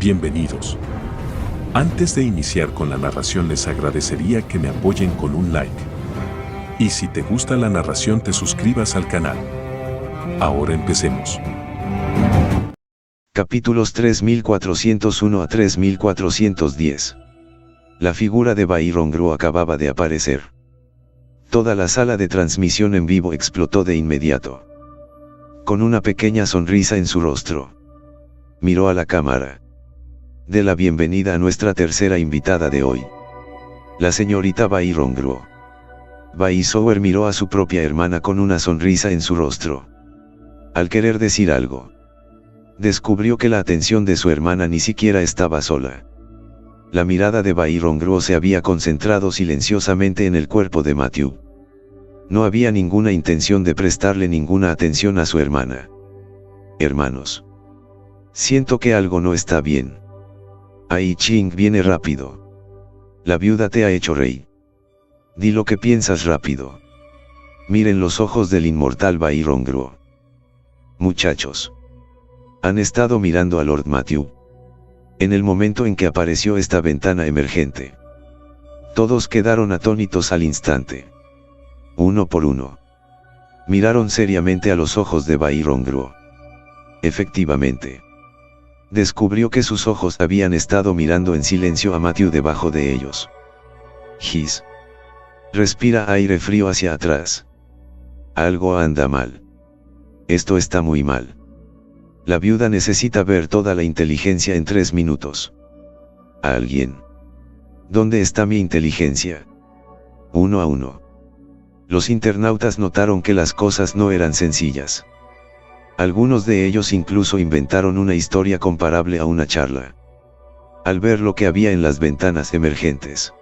Bienvenidos. Antes de iniciar con la narración les agradecería que me apoyen con un like. Y si te gusta la narración te suscribas al canal. Ahora empecemos. Capítulos 3401 a 3410. La figura de Byron Grow acababa de aparecer. Toda la sala de transmisión en vivo explotó de inmediato. Con una pequeña sonrisa en su rostro, miró a la cámara. De la bienvenida a nuestra tercera invitada de hoy, la señorita Byron Grow. Baisower miró a su propia hermana con una sonrisa en su rostro. Al querer decir algo, descubrió que la atención de su hermana ni siquiera estaba sola. La mirada de Byron Grow se había concentrado silenciosamente en el cuerpo de Matthew. No había ninguna intención de prestarle ninguna atención a su hermana. Hermanos, siento que algo no está bien. Ai Ching viene rápido. La viuda te ha hecho rey. Di lo que piensas rápido. Miren los ojos del inmortal Byron Grow. Muchachos, han estado mirando a Lord Matthew. En el momento en que apareció esta ventana emergente, todos quedaron atónitos al instante. Uno por uno, miraron seriamente a los ojos de Byron Grow. Efectivamente, descubrió que sus ojos habían estado mirando en silencio a Matthew debajo de ellos. His. Respira aire frío hacia atrás. Algo anda mal. Esto está muy mal. La viuda necesita ver toda la inteligencia en 3 minutos. ¿A alguien? ¿Dónde está mi inteligencia? 1 a 1. Los internautas notaron que las cosas no eran sencillas. Algunos de ellos incluso inventaron una historia comparable a una charla. Al ver lo que había en las ventanas emergentes,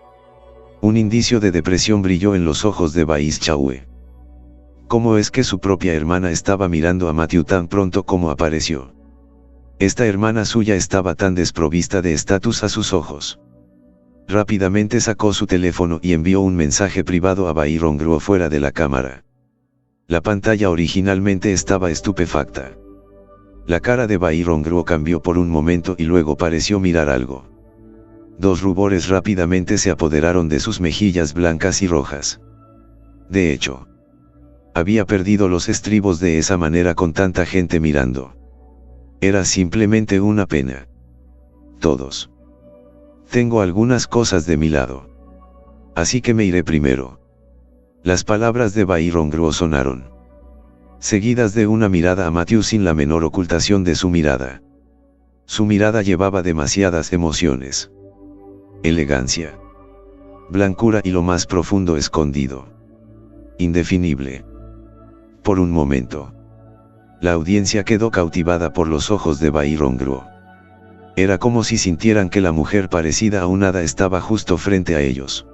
un indicio de depresión brilló en los ojos de Bais Chaue. ¿Cómo es que su propia hermana estaba mirando a Matthew tan pronto como apareció? Esta hermana suya estaba tan desprovista de estatus a sus ojos. Rápidamente sacó su teléfono y envió un mensaje privado a Byron Grow fuera de la cámara. La pantalla originalmente estaba estupefacta. La cara de Byron Grow cambió por un momento y luego pareció mirar algo. 2 rubores rápidamente se apoderaron de sus mejillas blancas y rojas. De hecho, había perdido los estribos de esa manera con tanta gente mirando. Era simplemente una pena. Todos. Tengo algunas cosas de mi lado. Así que me iré primero. Las palabras de Byron Grow sonaron, seguidas de una mirada a Matthew sin la menor ocultación de su mirada. Su mirada llevaba demasiadas emociones. Elegancia, blancura y lo más profundo escondido. Indefinible. Por un momento, la audiencia quedó cautivada por los ojos de Byron Grow. Era como si sintieran que la mujer parecida a un hada estaba justo frente a ellos.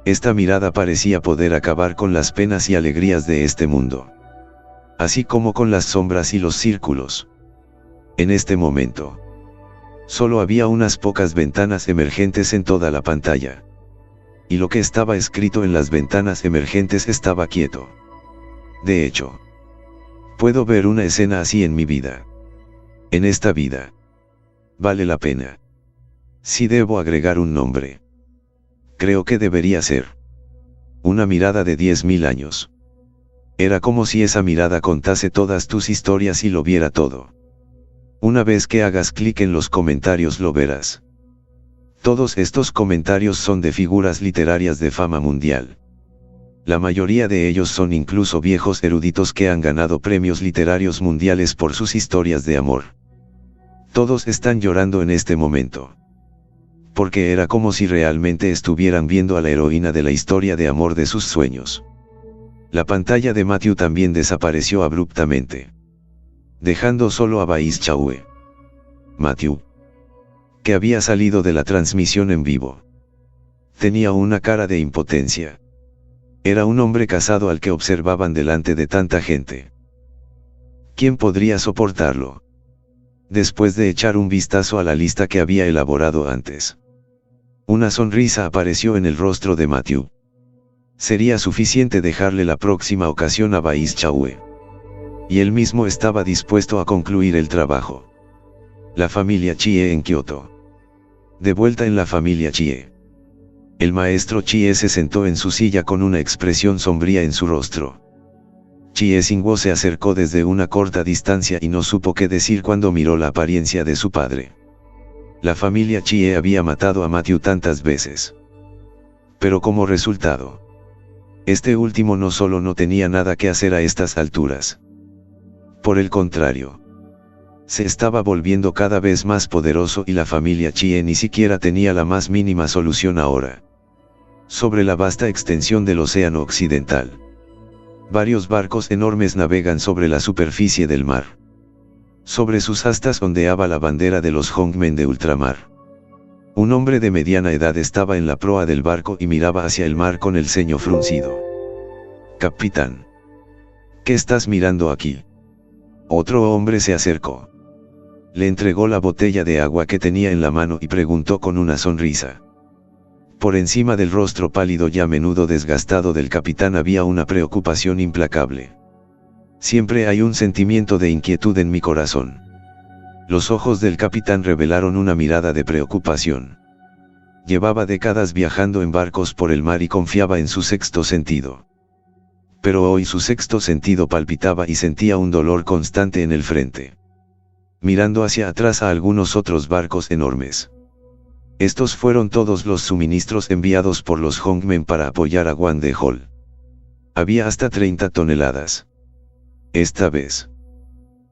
Esta mirada parecía poder acabar con las penas y alegrías de este mundo, así como con las sombras y los círculos. En este momento, solo había unas pocas ventanas emergentes en toda la pantalla. Y lo que estaba escrito en las ventanas emergentes estaba quieto. De hecho, puedo ver una escena así en mi vida. En esta vida. Vale la pena. Si debo agregar un nombre, creo que debería ser una mirada de 10.000 años. Era como si esa mirada contase todas tus historias y lo viera todo. Una vez que hagas clic en los comentarios lo verás. Todos estos comentarios son de figuras literarias de fama mundial. La mayoría de ellos son incluso viejos eruditos que han ganado premios literarios mundiales por sus historias de amor. Todos están llorando en este momento. Porque era como si realmente estuvieran viendo a la heroína de la historia de amor de sus sueños. La pantalla de Matthew también desapareció abruptamente, dejando solo a Bais Chaue. Matthew, que había salido de la transmisión en vivo, tenía una cara de impotencia. Era un hombre casado al que observaban delante de tanta gente. ¿Quién podría soportarlo? Después de echar un vistazo a la lista que había elaborado antes, una sonrisa apareció en el rostro de Matthew. Sería suficiente dejarle la próxima ocasión a Bais Chaue. Y él mismo estaba dispuesto a concluir el trabajo. La familia Chie en Kioto. De vuelta en la familia Chie. El maestro Chie se sentó en su silla con una expresión sombría en su rostro. Chie Singwo se acercó desde una corta distancia y no supo qué decir cuando miró la apariencia de su padre. La familia Chie había matado a Matthew tantas veces. Pero como resultado, este último no solo no tenía nada que hacer a estas alturas. Por el contrario, se estaba volviendo cada vez más poderoso y la familia Chie ni siquiera tenía la más mínima solución ahora. Sobre la vasta extensión del océano occidental, varios barcos enormes navegan sobre la superficie del mar. Sobre sus astas ondeaba la bandera de los Hongmen de ultramar. Un hombre de mediana edad estaba en la proa del barco y miraba hacia el mar con el ceño fruncido. «Capitán. ¿Qué estás mirando aquí?» Otro hombre se acercó. Le entregó la botella de agua que tenía en la mano y preguntó con una sonrisa. Por encima del rostro pálido y a menudo desgastado del capitán había una preocupación implacable. Siempre hay un sentimiento de inquietud en mi corazón. Los ojos del capitán revelaron una mirada de preocupación. Llevaba décadas viajando en barcos por el mar y confiaba en su sexto sentido. Pero hoy su sexto sentido palpitaba y sentía un dolor constante en el frente. Mirando hacia atrás a algunos otros barcos enormes. Estos fueron todos los suministros enviados por los Hongmen para apoyar a Wande Hall. Había hasta 30 toneladas. Esta vez,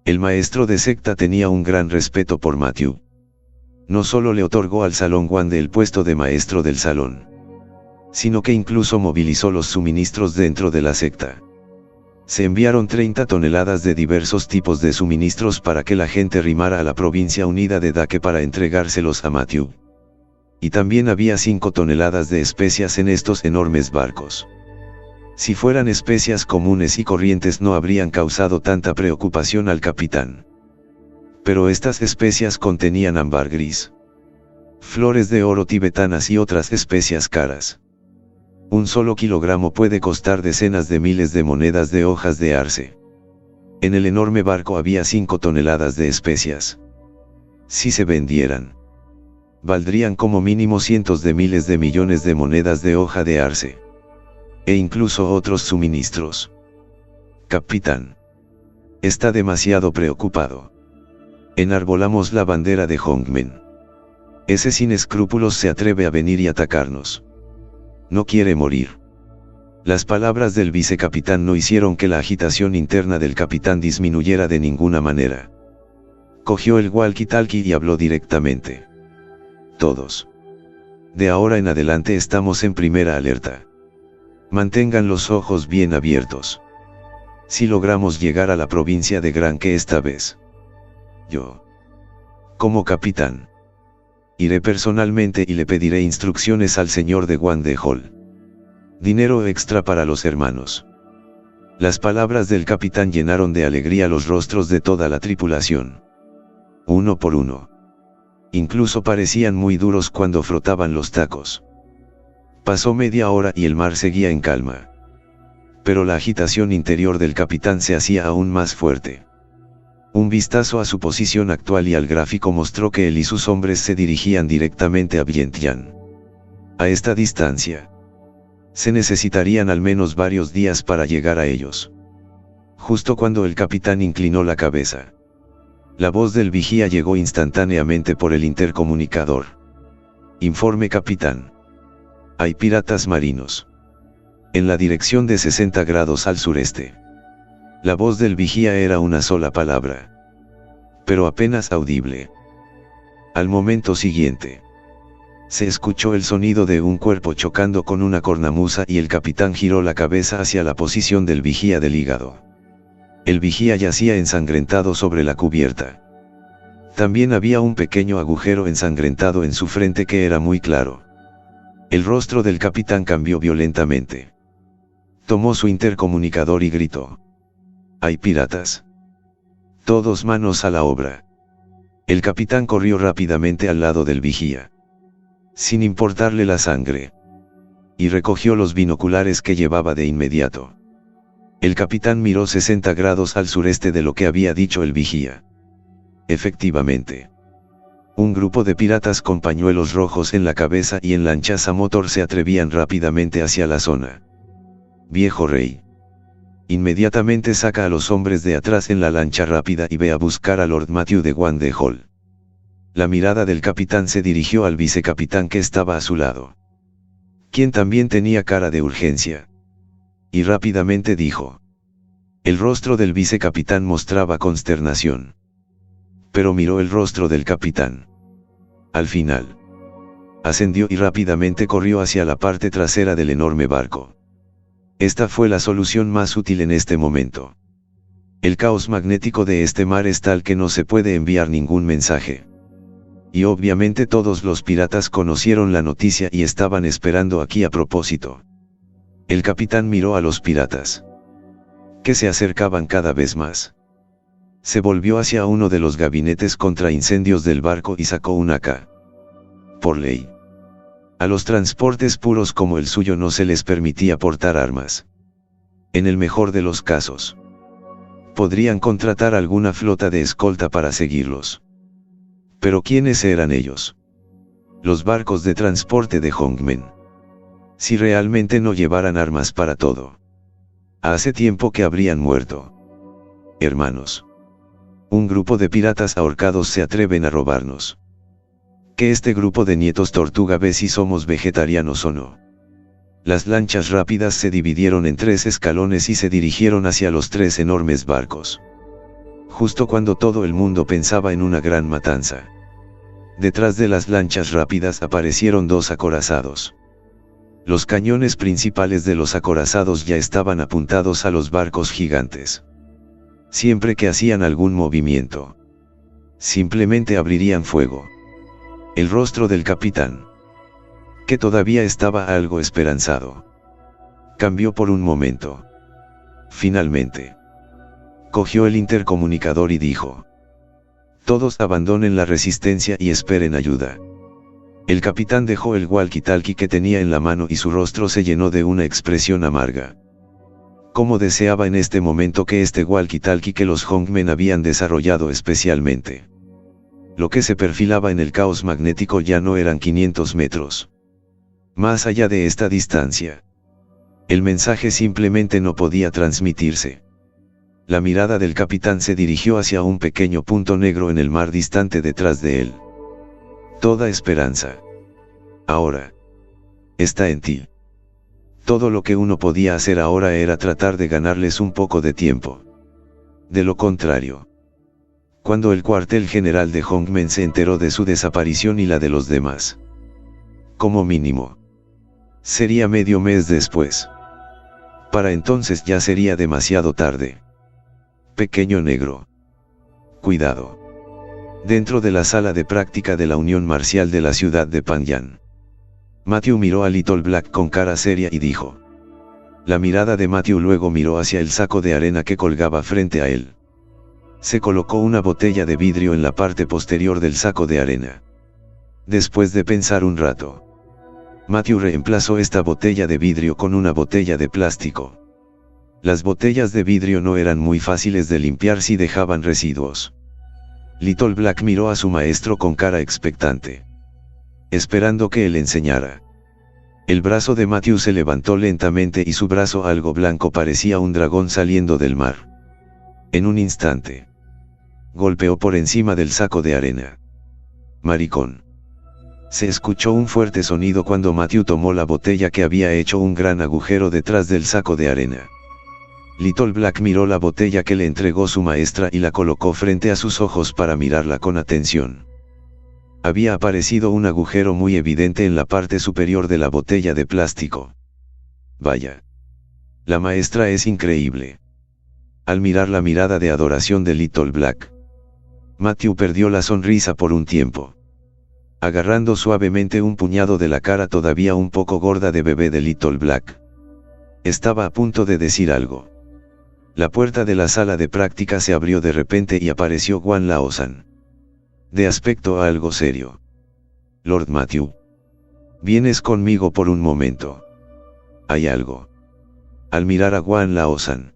el maestro de secta tenía un gran respeto por Matthew. No solo le otorgó al Salón Wande el puesto de maestro del salón, sino que incluso movilizó los suministros dentro de la secta. Se enviaron 30 toneladas de diversos tipos de suministros para que la gente rimara a la provincia unida de Dake para entregárselos a Matthew. Y también había 5 toneladas de especias en estos enormes barcos. Si fueran especias comunes y corrientes no habrían causado tanta preocupación al capitán. Pero estas especias contenían ámbar gris, flores de oro tibetanas y otras especias caras. Un solo kilogramo puede costar decenas de miles de monedas de hojas de arce. En el enorme barco había 5 toneladas de especias. Si se vendieran, valdrían como mínimo cientos de miles de millones de monedas de hoja de arce. E incluso otros suministros. Capitán. Está demasiado preocupado. Enarbolamos la bandera de Hongmen. Ese sin escrúpulos se atreve a venir y atacarnos. No quiere morir. Las palabras del vicecapitán no hicieron que la agitación interna del capitán disminuyera de ninguna manera. Cogió el walkie-talkie y habló directamente. Todos. De ahora en adelante estamos en primera alerta. Mantengan los ojos bien abiertos. Si logramos llegar a la provincia de Granque esta vez, yo, como capitán, iré personalmente y le pediré instrucciones al señor de Wande Hall. Dinero extra para los hermanos. Las palabras del capitán llenaron de alegría los rostros de toda la tripulación. Uno por uno. Incluso parecían muy duros cuando frotaban los tacos. Pasó media hora y el mar seguía en calma. Pero la agitación interior del capitán se hacía aún más fuerte. Un vistazo a su posición actual y al gráfico mostró que él y sus hombres se dirigían directamente a Vientiane. A esta distancia, se necesitarían al menos varios días para llegar a ellos. Justo cuando el capitán inclinó la cabeza, la voz del vigía llegó instantáneamente por el intercomunicador. Informe capitán. Hay piratas marinos. En la dirección de 60 grados al sureste. La voz del vigía era una sola palabra, pero apenas audible. Al momento siguiente, se escuchó el sonido de un cuerpo chocando con una cornamusa y el capitán giró la cabeza hacia la posición del vigía del hígado. El vigía yacía ensangrentado sobre la cubierta. También había un pequeño agujero ensangrentado en su frente que era muy claro. El rostro del capitán cambió violentamente. Tomó su intercomunicador y gritó. «Hay piratas. Todos manos a la obra». El capitán corrió rápidamente al lado del vigía, sin importarle la sangre, y recogió los binoculares que llevaba de inmediato. El capitán miró 60 grados al sureste de lo que había dicho el vigía. Efectivamente, Un grupo de piratas con pañuelos rojos en la cabeza y en lanchas a motor se atrevían rápidamente hacia la zona. Viejo rey. Inmediatamente saca a los hombres de atrás en la lancha rápida y ve a buscar a Lord Matthew de Wande Hall. La mirada del capitán se dirigió al vicecapitán que estaba a su lado, quien también tenía cara de urgencia. Y rápidamente dijo. El rostro del vicecapitán mostraba consternación. Pero miró el rostro del capitán. Al final, ascendió y rápidamente corrió hacia la parte trasera del enorme barco. Esta fue la solución más útil en este momento. El caos magnético de este mar es tal que no se puede enviar ningún mensaje. Y obviamente todos los piratas conocieron la noticia y estaban esperando aquí a propósito. El capitán miró a los piratas, que se acercaban cada vez más. Se volvió hacia uno de los gabinetes contra incendios del barco y sacó un AK. Por ley, a los transportes puros como el suyo no se les permitía portar armas. En el mejor de los casos, podrían contratar alguna flota de escolta para seguirlos. Pero ¿quiénes eran ellos? Los barcos de transporte de Hongmen. Si realmente no llevaran armas para todo, hace tiempo que habrían muerto. Hermanos. Un grupo de piratas ahorcados se atreven a robarnos. Que este grupo de nietos tortuga ve si somos vegetarianos o no. Las lanchas rápidas se dividieron en 3 escalones y se dirigieron hacia los 3 enormes barcos. Justo cuando todo el mundo pensaba en una gran matanza. Detrás de las lanchas rápidas aparecieron 2 acorazados. Los cañones principales de los acorazados ya estaban apuntados a los barcos gigantes. Siempre que hacían algún movimiento, simplemente abrirían fuego. El rostro del capitán, que todavía estaba algo esperanzado, cambió por un momento. Finalmente, cogió el intercomunicador y dijo: todos abandonen la resistencia y esperen ayuda. El capitán dejó el walkie-talkie que tenía en la mano y su rostro se llenó de una expresión amarga. Cómo deseaba en este momento que este walkie-talkie que los Hongmen habían desarrollado especialmente. Lo que se perfilaba en el caos magnético ya no eran 500 metros. Más allá de esta distancia, el mensaje simplemente no podía transmitirse. La mirada del capitán se dirigió hacia un pequeño punto negro en el mar distante detrás de él. Toda esperanza, ahora, está en ti. Todo lo que uno podía hacer ahora era tratar de ganarles un poco de tiempo. De lo contrario, cuando el cuartel general de Hongmen se enteró de su desaparición y la de los demás, como mínimo, sería medio mes después. Para entonces ya sería demasiado tarde. Pequeño negro. Cuidado. Dentro de la sala de práctica de la Unión Marcial de la ciudad de Panyan, Matthew miró a Little Black con cara seria y dijo. La mirada de Matthew luego miró hacia el saco de arena que colgaba frente a él. Se colocó una botella de vidrio en la parte posterior del saco de arena. Después de pensar un rato, Matthew reemplazó esta botella de vidrio con una botella de plástico. Las botellas de vidrio no eran muy fáciles de limpiar si dejaban residuos. Little Black miró a su maestro con cara expectante, esperando que él enseñara. El brazo de Matthew se levantó lentamente y su brazo algo blanco parecía un dragón saliendo del mar. En un instante, golpeó por encima del saco de arena. Maricón. Se escuchó un fuerte sonido cuando Matthew tomó la botella que había hecho un gran agujero detrás del saco de arena. Little Black miró la botella que le entregó su maestra y la colocó frente a sus ojos para mirarla con atención. Había aparecido un agujero muy evidente en la parte superior de la botella de plástico. Vaya. La maestra es increíble. Al mirar la mirada de adoración de Little Black, Matthew perdió la sonrisa por un tiempo. Agarrando suavemente un puñado de la cara todavía un poco gorda de bebé de Little Black, estaba a punto de decir algo. La puerta de la sala de práctica se abrió de repente y apareció Guan Laosan. De aspecto algo serio. Lord Matthew. ¿Vienes conmigo por un momento? Hay algo. Al mirar a Guan Laosan,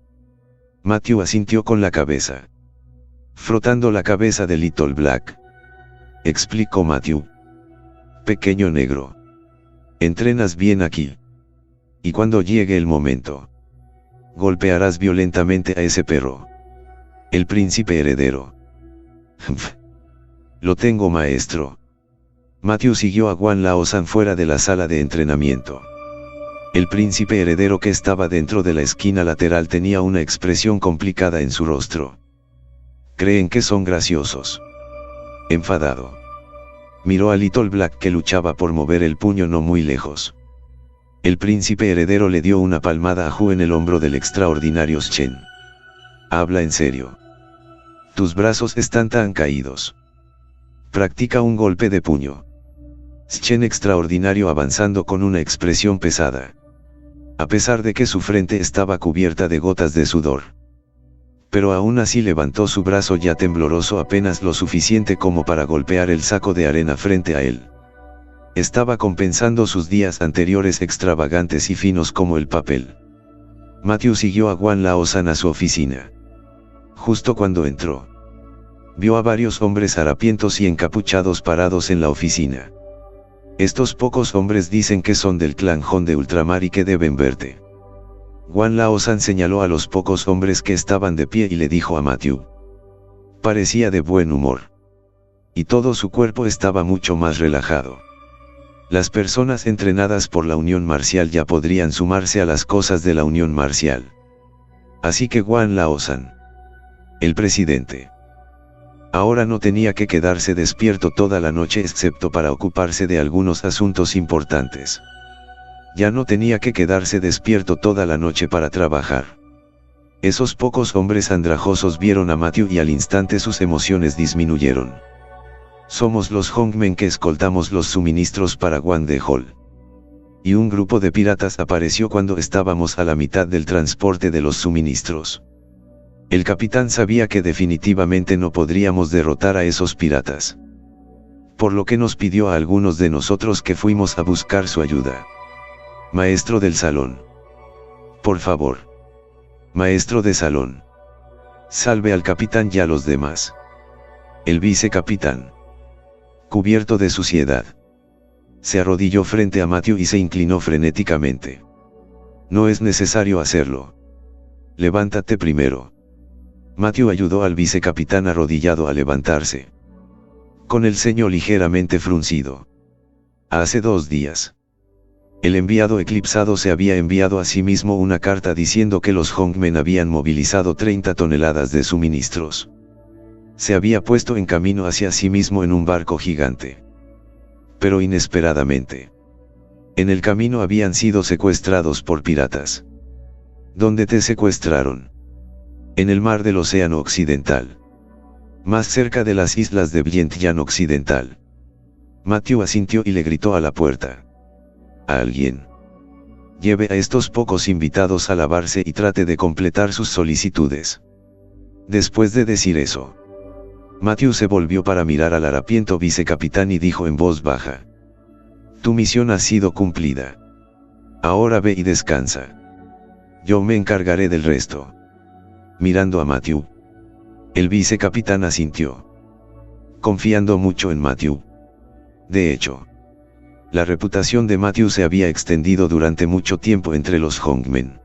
Matthew asintió con la cabeza, frotando la cabeza de Little Black. explicó Matthew. Pequeño negro. Entrenas bien aquí. Y cuando llegue el momento, golpearás violentamente a ese perro. El príncipe heredero. Lo tengo, maestro. Matthew siguió a Guan Laosan fuera de la sala de entrenamiento. El príncipe heredero, que estaba dentro de la esquina lateral, tenía una expresión complicada en su rostro. ¿Creen que son graciosos? Enfadado. Miró a Little Black, que luchaba por mover el puño no muy lejos. El príncipe heredero le dio una palmada a Hu en el hombro del extraordinario Chen. Habla en serio. Tus brazos están tan caídos. Practica un golpe de puño. Chen extraordinario avanzando con una expresión pesada. A pesar de que su frente estaba cubierta de gotas de sudor. Pero aún así levantó su brazo ya tembloroso, apenas lo suficiente como para golpear el saco de arena frente a él. Estaba compensando sus días anteriores extravagantes y finos como el papel. Matthew siguió a Guan Laosan a su oficina. Justo cuando entró, vio a varios hombres harapientos y encapuchados parados en la oficina. Estos pocos hombres dicen que son del clan Han de Ultramar y que deben verte. Guan Laosan señaló a los pocos hombres que estaban de pie y le dijo a Matthew. Parecía de buen humor. Y todo su cuerpo estaba mucho más relajado. Las personas entrenadas por la Unión Marcial ya podrían sumarse a las cosas de la Unión Marcial. Así que Guan Laosan, el presidente, ahora no tenía que quedarse despierto toda la noche excepto para ocuparse de algunos asuntos importantes. Ya no tenía que quedarse despierto toda la noche para trabajar. Esos pocos hombres andrajosos vieron a Matthew y al instante sus emociones disminuyeron. Somos los Hongmen que escoltamos los suministros para Guan de Hall. Y un grupo de piratas apareció cuando estábamos a la mitad del transporte de los suministros. El capitán sabía que definitivamente no podríamos derrotar a esos piratas. Por lo que nos pidió a algunos de nosotros que fuimos a buscar su ayuda. Maestro del salón. Por favor. Maestro de salón. Salve al capitán y a los demás. El vicecapitán, cubierto de suciedad, se arrodilló frente a Matthew y se inclinó frenéticamente. No es necesario hacerlo. Levántate primero. Matthew ayudó al vicecapitán arrodillado a levantarse, con el ceño ligeramente fruncido. Hace 2 días, el enviado eclipsado se había enviado a sí mismo una carta diciendo que los Hongmen habían movilizado 30 toneladas de suministros. Se había puesto en camino hacia sí mismo en un barco gigante. Pero inesperadamente, en el camino habían sido secuestrados por piratas. ¿Dónde te secuestraron? En el mar del Océano Occidental. Más cerca de las islas de Vientiane Occidental. Matthew asintió y le gritó a la puerta. A alguien. Lleve a estos pocos invitados a lavarse y trate de completar sus solicitudes. Después de decir eso, Matthew se volvió para mirar al harapiento vicecapitán y dijo en voz baja. Tu misión ha sido cumplida. Ahora ve y descansa. Yo me encargaré del resto. Mirando a Matthew, el vicecapitán asintió, confiando mucho en Matthew. De hecho, la reputación de Matthew se había extendido durante mucho tiempo entre los Hongmen.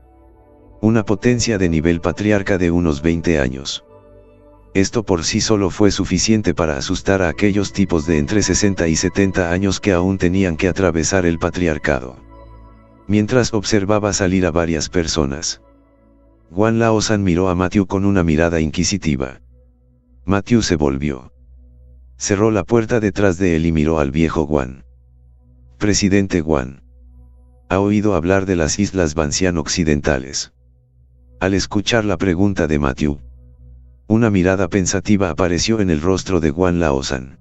Una potencia de nivel patriarca de unos 20 años. Esto por sí solo fue suficiente para asustar a aquellos tipos de entre 60 y 70 años que aún tenían que atravesar el patriarcado. Mientras observaba salir a varias personas, Guan Laosan miró a Matthew con una mirada inquisitiva. Matthew se volvió. Cerró la puerta detrás de él y miró al viejo Guan. Presidente Guan. ¿Ha oído hablar de las islas Bancian occidentales? Al escuchar la pregunta de Matthew, una mirada pensativa apareció en el rostro de Guan Laosan.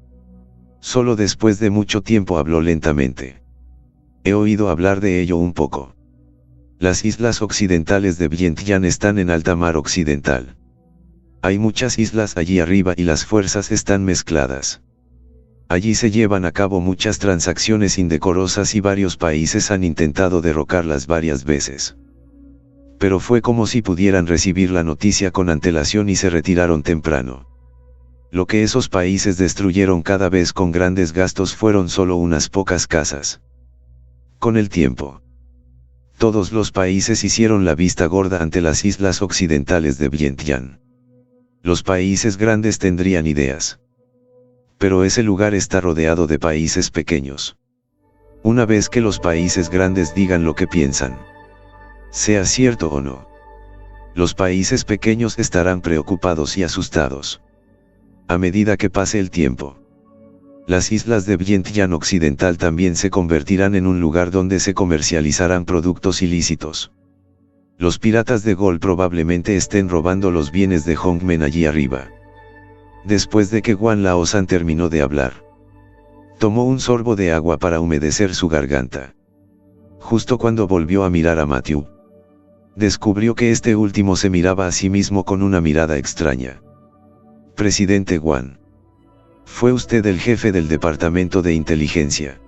Solo después de mucho tiempo habló lentamente. He oído hablar de ello un poco. Las islas occidentales de Vientiane están en alta mar occidental. Hay muchas islas allí arriba y las fuerzas están mezcladas. Allí se llevan a cabo muchas transacciones indecorosas y varios países han intentado derrocarlas varias veces. Pero fue como si pudieran recibir la noticia con antelación y se retiraron temprano. Lo que esos países destruyeron cada vez con grandes gastos fueron solo unas pocas casas. Con el tiempo, todos los países hicieron la vista gorda ante las islas occidentales de Vientiane. Los países grandes tendrían ideas. Pero ese lugar está rodeado de países pequeños. Una vez que los países grandes digan lo que piensan, sea cierto o no, los países pequeños estarán preocupados y asustados. A medida que pase el tiempo, las islas de Vientiane Occidental también se convertirán en un lugar donde se comercializarán productos ilícitos. Los piratas de Gol probablemente estén robando los bienes de Hongmen allí arriba. Después de que Guan Laozhan terminó de hablar, tomó un sorbo de agua para humedecer su garganta. Justo cuando volvió a mirar a Matthew, descubrió que este último se miraba a sí mismo con una mirada extraña. Presidente Guan. ¿Fue usted el jefe del departamento de inteligencia?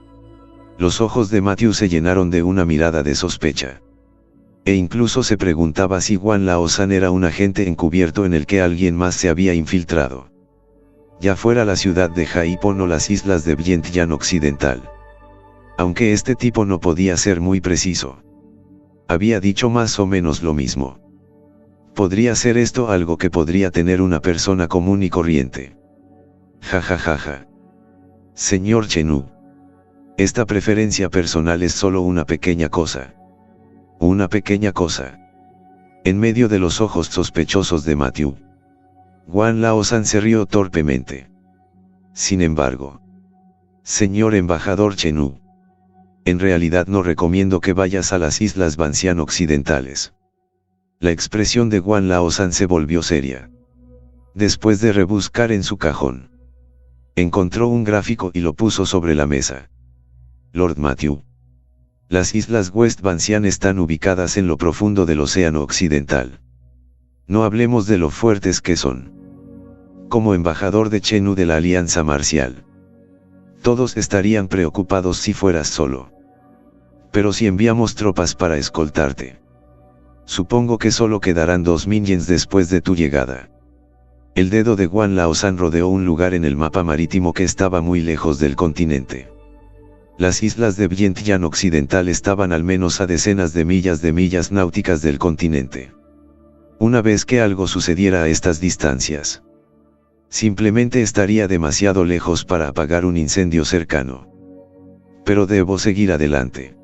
Los ojos de Matthew se llenaron de una mirada de sospecha. E incluso se preguntaba si Guan Laozhan era un agente encubierto en el que alguien más se había infiltrado. Ya fuera la ciudad de Haipon o las islas de Vientiane Occidental. Aunque este tipo no podía ser muy preciso, había dicho más o menos lo mismo. ¿Podría ser esto algo que podría tener una persona común y corriente? Ja. Señor Chenu. Esta preferencia personal es solo una pequeña cosa. Una pequeña cosa. En medio de los ojos sospechosos de Matthew, Guan Laozhan se rió torpemente. Sin embargo, señor embajador Chenu, en realidad no recomiendo que vayas a las islas Vientiane Occidentales. La expresión de Guan Laozhan se volvió seria. Después de rebuscar en su cajón, encontró un gráfico y lo puso sobre la mesa. Lord Matthew. Las islas West Vientiane están ubicadas en lo profundo del Océano Occidental. No hablemos de lo fuertes que son. Como embajador de Chenu de la Alianza Marcial, todos estarían preocupados si fueras solo. Pero si enviamos tropas para escoltarte, supongo que solo quedarán 2 minions después de tu llegada. El dedo de Guan Laozhan rodeó un lugar en el mapa marítimo que estaba muy lejos del continente. Las islas de Vientiane Occidental estaban al menos a decenas de millas náuticas del continente. Una vez que algo sucediera a estas distancias, simplemente estaría demasiado lejos para apagar un incendio cercano. Pero debo seguir adelante.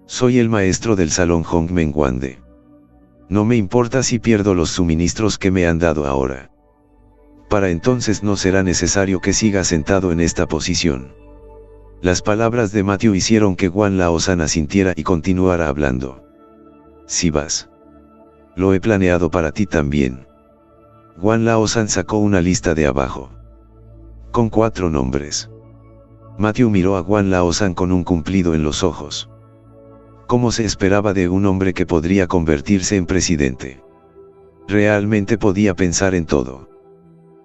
Soy el maestro del salón Hongmen Wande. No me importa si pierdo los suministros que me han dado ahora. Para entonces no será necesario que siga sentado en esta posición. Las palabras de Matthew hicieron que Guan Laozhan asintiera y continuara hablando. Si vas. Lo he planeado para ti también. Guan Laozhan sacó una lista de abajo, con 4 nombres. Matthew miró a Guan Laozhan con un cumplido en los ojos. ¿Cómo se esperaba de un hombre que podría convertirse en presidente? Realmente podía pensar en todo.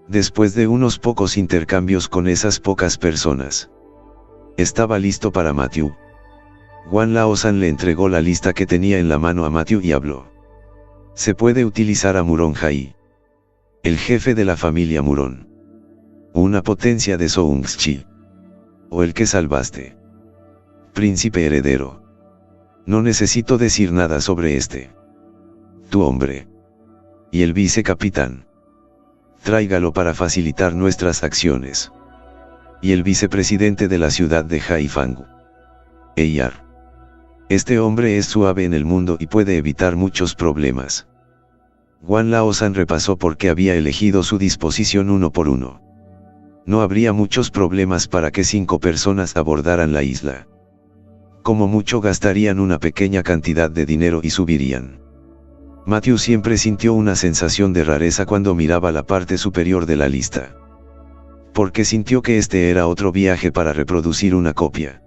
Después de unos pocos intercambios con esas pocas personas, estaba listo para Matthew. Guan Laozhan le entregó la lista que tenía en la mano a Matthew y habló. Se puede utilizar a Muron Jai, el jefe de la familia Muron, una potencia de Soongchi, o el que salvaste, príncipe heredero. No necesito decir nada sobre este. Tu hombre. Y el vicecapitán. Tráigalo para facilitar nuestras acciones. Y el vicepresidente de la ciudad de Haifangu. Eyar. Este hombre es suave en el mundo y puede evitar muchos problemas. Guan Laozhan repasó por qué había elegido su disposición uno por uno. No habría muchos problemas para que 5 personas abordaran la isla. Como mucho gastarían una pequeña cantidad de dinero y subirían. Matthew siempre sintió una sensación de rareza cuando miraba la parte superior de la lista. Porque sintió que este era otro viaje para reproducir una copia.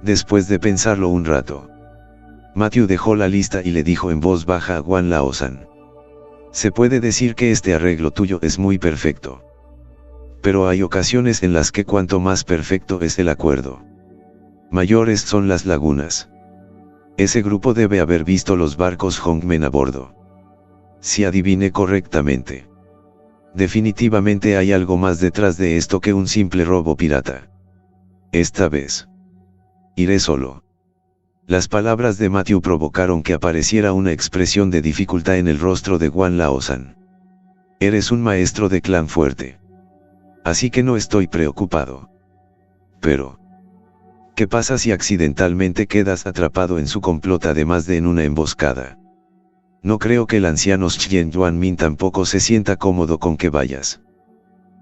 Después de pensarlo un rato, Matthew dejó la lista y le dijo en voz baja a Guan Laozhan. Se puede decir que este arreglo tuyo es muy perfecto. Pero hay ocasiones en las que cuanto más perfecto es el acuerdo, mayores son las lagunas. Ese grupo debe haber visto los barcos Hongmen a bordo. Si adiviné correctamente, Definitivamente hay algo más detrás de esto que un simple robo pirata. Esta vez iré solo. Las palabras de Matthew provocaron que apareciera una expresión de dificultad en el rostro de Guan Laozhan. Eres un maestro de clan fuerte. Así que no estoy preocupado. Pero ¿qué pasa si accidentalmente quedas atrapado en su complot además de en una emboscada? No creo que el anciano Chen Yuanmin tampoco se sienta cómodo con que vayas.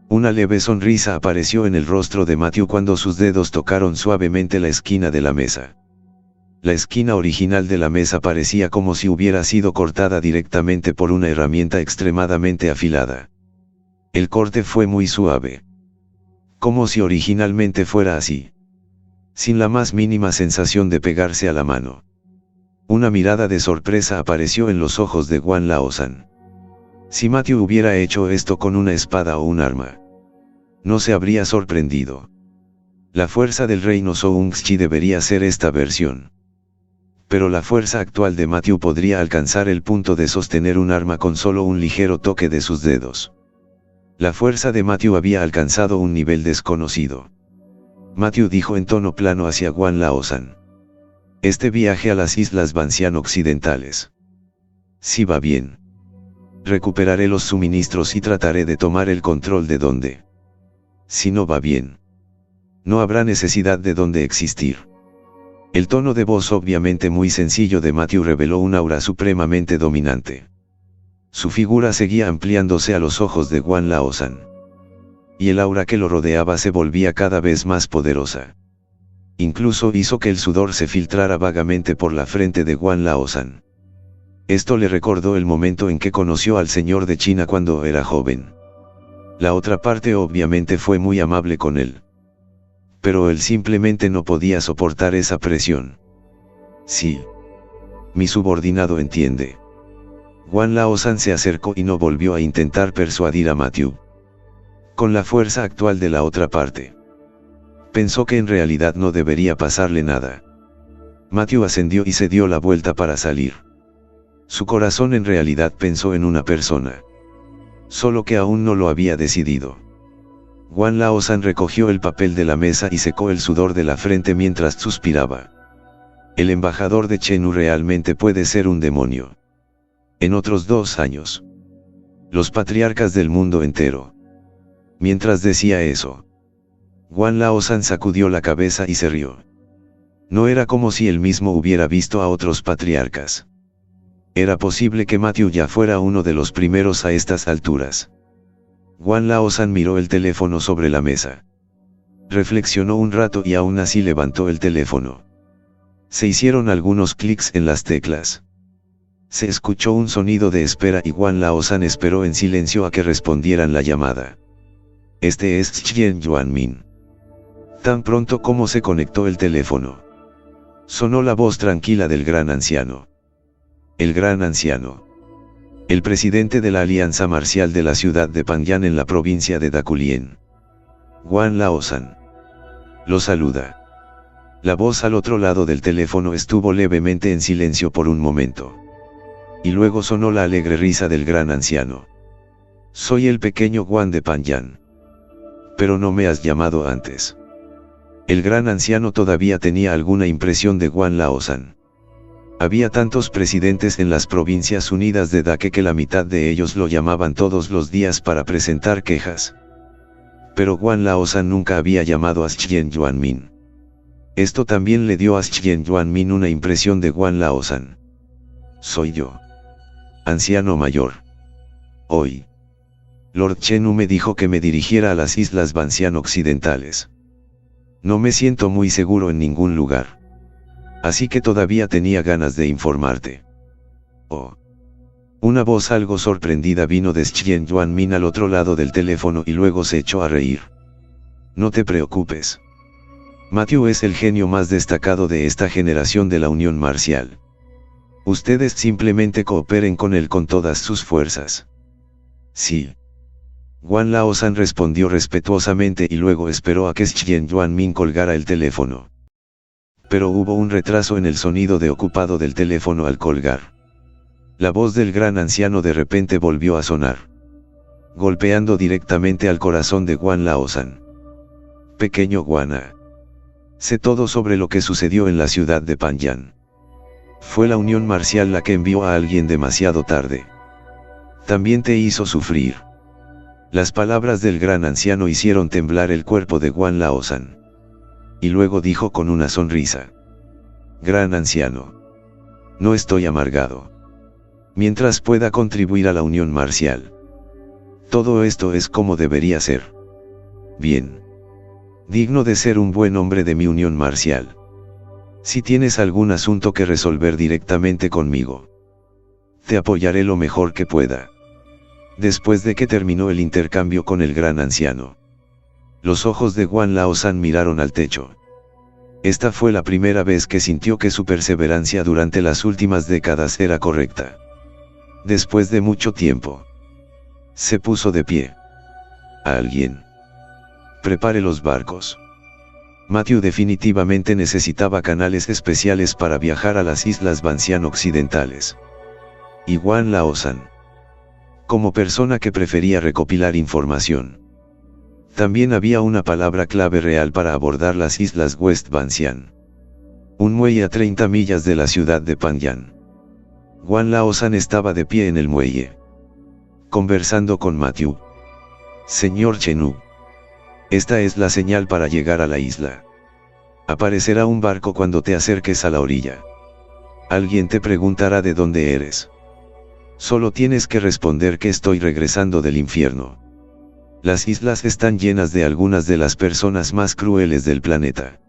Una leve sonrisa apareció en el rostro de Matthew cuando sus dedos tocaron suavemente la esquina de la mesa. La esquina original de la mesa parecía como si hubiera sido cortada directamente por una herramienta extremadamente afilada. El corte fue muy suave. Como si originalmente fuera así. Sin la más mínima sensación de pegarse a la mano. Una mirada de sorpresa apareció en los ojos de Guan Laozhan. Si Matthew hubiera hecho esto con una espada o un arma, no se habría sorprendido. La fuerza del reino Soongxi debería ser esta versión. Pero la fuerza actual de Matthew podría alcanzar el punto de sostener un arma con solo un ligero toque de sus dedos. La fuerza de Matthew había alcanzado un nivel desconocido. Matthew dijo en tono plano hacia Guan Laozhan. Este viaje a las Islas Bancian Occidentales. Si va bien. Recuperaré los suministros y trataré de tomar el control de donde. Si no va bien. No habrá necesidad de donde existir. El tono de voz obviamente muy sencillo de Matthew reveló un aura supremamente dominante. Su figura seguía ampliándose a los ojos de Guan Laozhan. Y el aura que lo rodeaba se volvía cada vez más poderosa. Incluso hizo que el sudor se filtrara vagamente por la frente de Guan Laozhan. Esto le recordó el momento en que conoció al señor de China cuando era joven. La otra parte obviamente fue muy amable con él. Pero él simplemente no podía soportar esa presión. Sí. Mi subordinado entiende. Guan Laozhan se acercó y no volvió a intentar persuadir a Matthew. Con la fuerza actual de la otra parte. Pensó que en realidad no debería pasarle nada. Matthew ascendió y se dio la vuelta para salir. Su corazón en realidad pensó en una persona. Solo que aún no lo había decidido. Guan Laozhan recogió el papel de la mesa y secó el sudor de la frente mientras suspiraba. El embajador de Chengdu realmente puede ser un demonio. En otros 2 años. Los patriarcas del mundo entero. Mientras decía eso, Guan Laozhan sacudió la cabeza y se rió. No era como si él mismo hubiera visto a otros patriarcas. Era posible que Matthew ya fuera uno de los primeros a estas alturas. Guan Laozhan miró el teléfono sobre la mesa. Reflexionó un rato y aún así levantó el teléfono. Se hicieron algunos clics en las teclas. Se escuchó un sonido de espera y Guan Laozhan esperó en silencio a que respondieran la llamada. Este es Chen Yuanmin. Tan pronto como se conectó el teléfono, sonó la voz tranquila del gran anciano. El gran anciano. El presidente de la Alianza Marcial de la ciudad de Pangyang en la provincia de Dakulien. Guan Laozhan. Lo saluda. La voz al otro lado del teléfono estuvo levemente en silencio por un momento. Y luego sonó la alegre risa del gran anciano. Soy el pequeño Guan de Pangyang. Pero no me has llamado antes. El gran anciano todavía tenía alguna impresión de Guan Laozhan. Había tantos presidentes en las provincias unidas de Dake que la mitad de ellos lo llamaban todos los días para presentar quejas. Pero Guan Laozhan nunca había llamado a Chen Yuanmin. Esto también le dio a Chen Yuanmin una impresión de Guan Laozhan. Soy yo. Anciano mayor. Hoy. Lord Chengdu me dijo que me dirigiera a las Islas Bancian Occidentales. No me siento muy seguro en ningún lugar. Así que todavía tenía ganas de informarte. Oh. Una voz algo sorprendida vino de Chen Yuanmin al otro lado del teléfono y luego se echó a reír. No te preocupes. Matthew es el genio más destacado de esta generación de la Unión Marcial. Ustedes simplemente cooperen con él con todas sus fuerzas. Sí. Guan Laozhan respondió respetuosamente y luego esperó a que Chen Yuanmin colgara el teléfono. Pero hubo un retraso en el sonido de ocupado del teléfono al colgar. La voz del gran anciano de repente volvió a sonar. golpeando directamente al corazón de Guan Laosan. Pequeño Guana. Sé todo sobre lo que sucedió en la ciudad de Panyan. Fue la Unión Marcial la que envió a alguien demasiado tarde. También te hizo sufrir. Las palabras del gran anciano hicieron temblar el cuerpo de Guan Laosan. Y luego dijo con una sonrisa: Gran anciano. No estoy amargado. Mientras pueda contribuir a la Unión Marcial. Todo esto es como debería ser. Bien. Digno de ser un buen hombre de mi Unión Marcial. Si tienes algún asunto que resolver directamente conmigo, te apoyaré lo mejor que pueda. Después de que terminó el intercambio con el gran anciano, los ojos de Guan Laosan miraron al techo. Esta fue la primera vez que sintió que su perseverancia durante las últimas décadas era correcta. Después de mucho tiempo, se puso de pie. Alguien. Prepare los barcos. Matthew definitivamente necesitaba canales especiales para viajar a las Islas Bancian Occidentales. Y Guan Laosan, como persona que prefería recopilar información, también había una palabra clave real para abordar las Islas West Bancian. Un muelle a 30 millas de la ciudad de Panyan. Guan Laosan estaba de pie en el muelle, conversando con Matthew. Señor Chenu. Esta es la señal para llegar a la isla. Aparecerá un barco cuando te acerques a la orilla. Alguien te preguntará de dónde eres. Solo tienes que responder que estoy regresando del infierno. Las islas están llenas de algunas de las personas más crueles del planeta.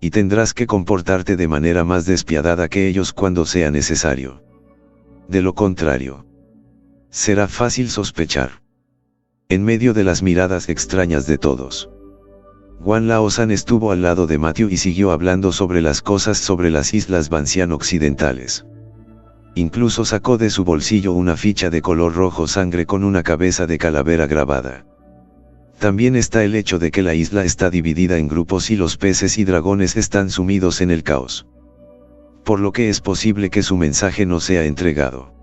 Y tendrás que comportarte de manera más despiadada que ellos cuando sea necesario. De lo contrario, será fácil sospechar. En medio de las miradas extrañas de todos, Guan Laosan estuvo al lado de Matthew y siguió hablando sobre las cosas sobre las Islas Bancian Occidentales. Incluso sacó de su bolsillo una ficha de color rojo sangre con una cabeza de calavera grabada. También está el hecho de que la isla está dividida en grupos y los peces y dragones están sumidos en el caos. Por lo que es posible que su mensaje no sea entregado.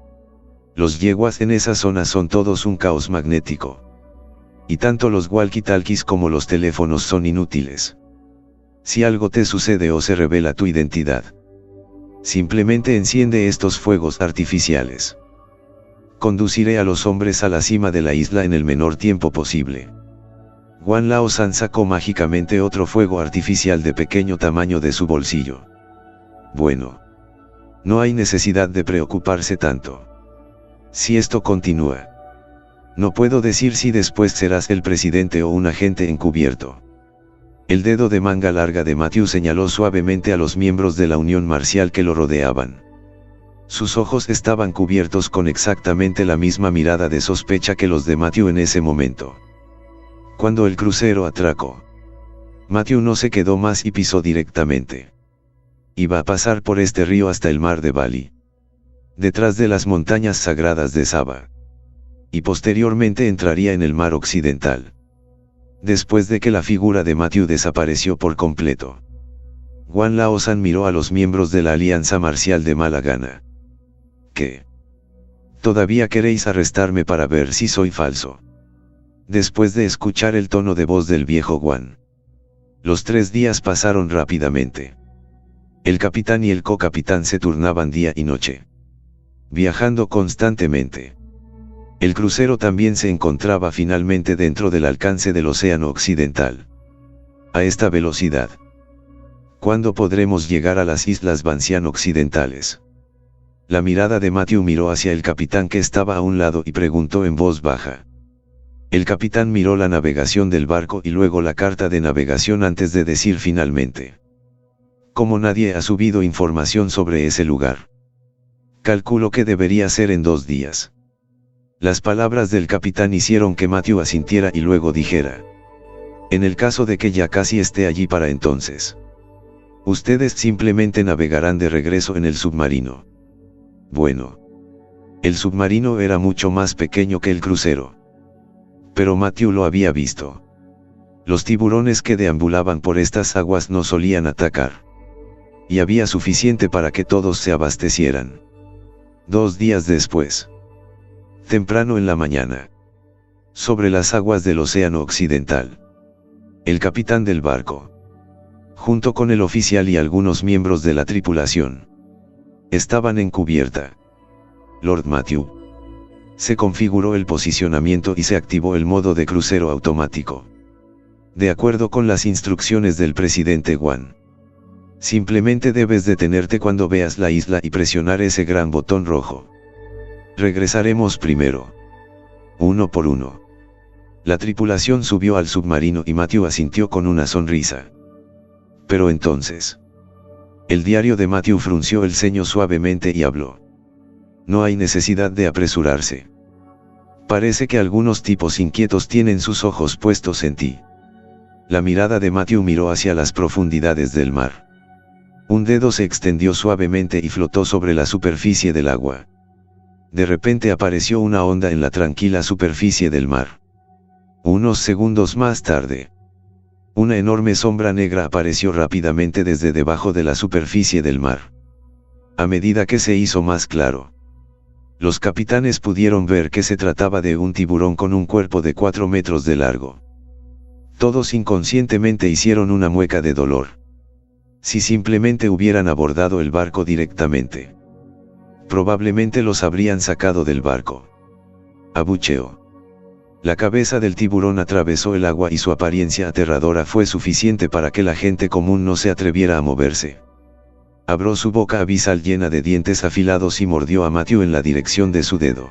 Los yeguas en esa zona son todos un caos magnético. Y tanto los walkie-talkies como los teléfonos son inútiles. Si algo te sucede o se revela tu identidad, simplemente enciende estos fuegos artificiales. Conduciré a los hombres a la cima de la isla en el menor tiempo posible. Guan Laosan sacó mágicamente otro fuego artificial de pequeño tamaño de su bolsillo. Bueno. No hay necesidad de preocuparse tanto. Si esto continúa, no puedo decir si después serás el presidente o un agente encubierto. El dedo de manga larga de Matthew señaló suavemente a los miembros de la Unión Marcial que lo rodeaban. Sus ojos estaban cubiertos con exactamente la misma mirada de sospecha que los de Matthew en ese momento. Cuando el crucero atracó, Matthew no se quedó más y pisó directamente. Iba a pasar por este río hasta el mar de Bali, detrás de las montañas sagradas de Sabah, y posteriormente entraría en el mar occidental. Después de que la figura de Matthew desapareció por completo, Guan Laosan miró a los miembros de la Alianza Marcial de mala gana. ¿Qué? ¿Todavía queréis arrestarme para ver si soy falso? Después de escuchar el tono de voz del viejo Guan, los 3 días pasaron rápidamente. El capitán y el co-capitán se turnaban día y noche, viajando constantemente. El crucero también se encontraba finalmente dentro del alcance del Océano Occidental. A esta velocidad, ¿cuándo podremos llegar a las Islas Bancian Occidentales? La mirada de Matthew miró hacia el capitán que estaba a un lado y preguntó en voz baja. El capitán miró la navegación del barco y luego la carta de navegación antes de decir finalmente: como nadie ha subido información sobre ese lugar, calculo que debería ser en 2 días. Las palabras del capitán hicieron que Matthew asintiera y luego dijera: en el caso de que ya casi esté allí para entonces, ustedes simplemente navegarán de regreso en el submarino. Bueno. El submarino era mucho más pequeño que el crucero. Pero Matthew lo había visto. Los tiburones que deambulaban por estas aguas no solían atacar. Y había suficiente para que todos se abastecieran. 2 días después, temprano en la mañana, Sobre las aguas del Océano Occidental. El capitán del barco, junto con el oficial y algunos miembros de la tripulación, estaban en cubierta. Lord Matthew. Se configuró el posicionamiento y se activó el modo de crucero automático. De acuerdo con las instrucciones del presidente Wan. Simplemente debes detenerte cuando veas la isla y presionar ese gran botón rojo. Regresaremos primero. Uno por uno. La tripulación subió al submarino y Matthew asintió con una sonrisa. Pero entonces, el diario de Matthew frunció el ceño suavemente y habló. No hay necesidad de apresurarse. Parece que algunos tipos inquietos tienen sus ojos puestos en ti. La mirada de Matthew miró hacia las profundidades del mar. Un dedo se extendió suavemente y flotó sobre la superficie del agua. De repente apareció una onda en la tranquila superficie del mar. Unos segundos más tarde, una enorme sombra negra apareció rápidamente desde debajo de la superficie del mar. A medida que se hizo más claro, los capitanes pudieron ver que se trataba de un tiburón con un cuerpo de 4 metros de largo. Todos inconscientemente hicieron una mueca de dolor. Si simplemente hubieran abordado el barco directamente, probablemente los habrían sacado del barco. Abucheó. La cabeza del tiburón atravesó el agua y su apariencia aterradora fue suficiente para que la gente común no se atreviera a moverse. Abrió su boca abisal llena de dientes afilados y mordió a Matthew en la dirección de su dedo.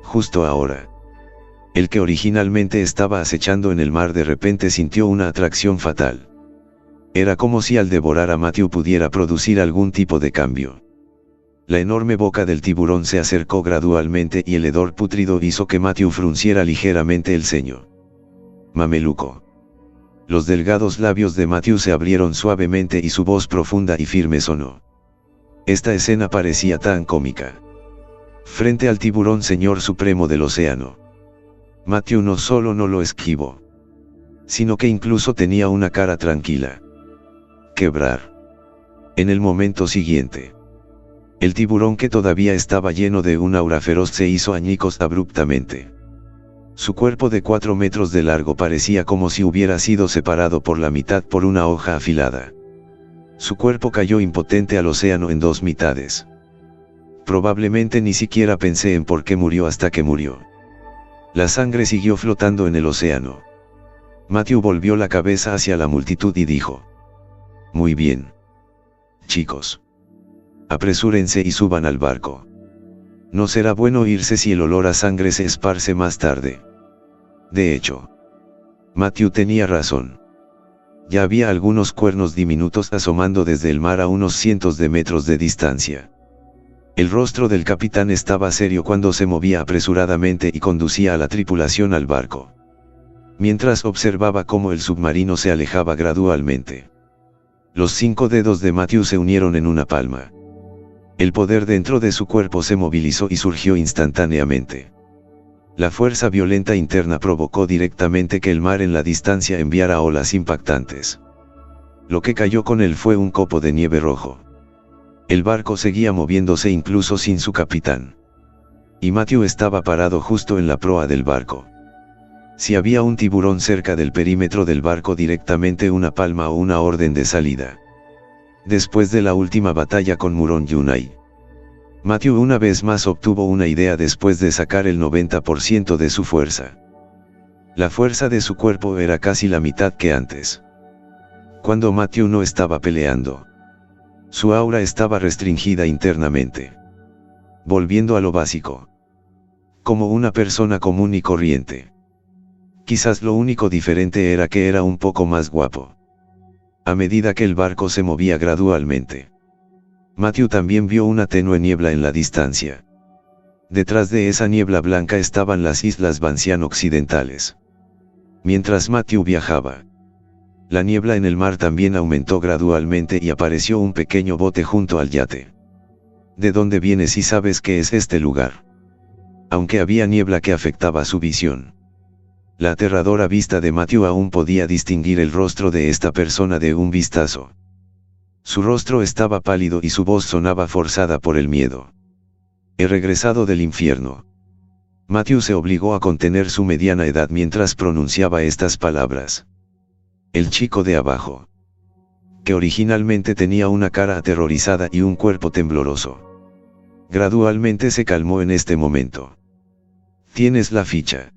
Justo ahora, el que originalmente estaba acechando en el mar de repente sintió una atracción fatal. Era como si al devorar a Matthew pudiera producir algún tipo de cambio. La enorme boca del tiburón se acercó gradualmente y el hedor pútrido hizo que Matthew frunciera ligeramente el ceño. Mameluco. Los delgados labios de Matthew se abrieron suavemente y su voz profunda y firme sonó. Esta escena parecía tan cómica. Frente al tiburón señor supremo del océano, Matthew no solo no lo esquivó, sino que incluso tenía una cara tranquila. Quebrar. En el momento siguiente, el tiburón, que todavía estaba lleno de un aura feroz, se hizo añicos abruptamente. Su cuerpo de 4 metros de largo parecía como si hubiera sido separado por la mitad por una hoja afilada. Su cuerpo cayó impotente al océano en 2 mitades. Probablemente ni siquiera pensé en por qué murió hasta que murió. La sangre siguió flotando en el océano. Matthew volvió la cabeza hacia la multitud y dijo: Muy bien, chicos. Apresúrense y suban al barco. No será bueno irse si el olor a sangre se esparce más tarde. De hecho, Matthew tenía razón. Ya había algunos cuernos diminutos asomando desde el mar a unos cientos de metros de distancia. El rostro del capitán estaba serio cuando se movía apresuradamente y conducía a la tripulación al barco, mientras observaba cómo el submarino se alejaba gradualmente. Los 5 dedos de Matthew se unieron en una palma. El poder dentro de su cuerpo se movilizó y surgió instantáneamente. La fuerza violenta interna provocó directamente que el mar en la distancia enviara olas impactantes. Lo que cayó con él fue un copo de nieve rojo. El barco seguía moviéndose incluso sin su capitán. Y Matthew estaba parado justo en la proa del barco. Si había un tiburón cerca del perímetro del barco, directamente una palma o una orden de salida. Después de la última batalla con Muron Yunai, Matthew una vez más obtuvo una idea después de sacar el 90% de su fuerza. La fuerza de su cuerpo era casi la mitad que antes. Cuando Matthew no estaba peleando, su aura estaba restringida internamente, volviendo a lo básico, como una persona común y corriente. Quizás lo único diferente era que era un poco más guapo. A medida que el barco se movía gradualmente, Matthew también vio una tenue niebla en la distancia. Detrás de esa niebla blanca estaban las islas Bancian occidentales. Mientras Matthew viajaba, la niebla en el mar también aumentó gradualmente y apareció un pequeño bote junto al yate. ¿De dónde vienes y sabes qué es este lugar? Aunque había niebla que afectaba su visión, la aterradora vista de Matthew aún podía distinguir el rostro de esta persona de un vistazo. Su rostro estaba pálido y su voz sonaba forzada por el miedo. He regresado del infierno. Matthew se obligó a contener su mediana edad mientras pronunciaba estas palabras. El chico de abajo, que originalmente tenía una cara aterrorizada y un cuerpo tembloroso, gradualmente se calmó en este momento. ¿Tienes la ficha?